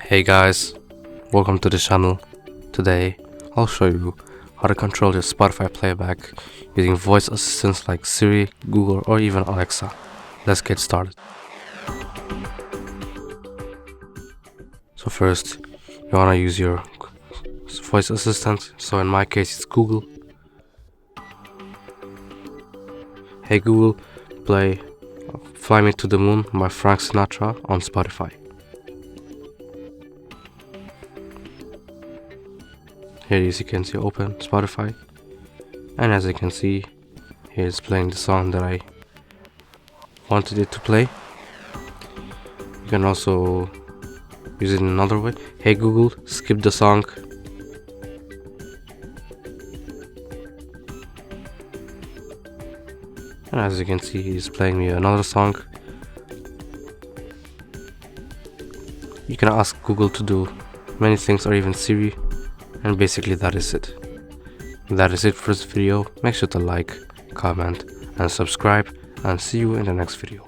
Hey guys, welcome to the channel. Today I'll show you how to control your Spotify playback using voice assistants like Siri, Google or even Alexa. Let's get started. So first you wanna use your voice assistant, so in my case it's Google. Hey Google, play Fly Me to the Moon by Frank Sinatra on Spotify. Here as you can see, open Spotify, and as you can see, here it's playing the song that I wanted it to play. You can also use it in another way. Hey Google, skip the song. And as you can see, he's playing me another song. You can ask Google to do many things, or even Siri, and basically that is it. That is it for this video. Make sure to like, comment and subscribe, and see you in the next video.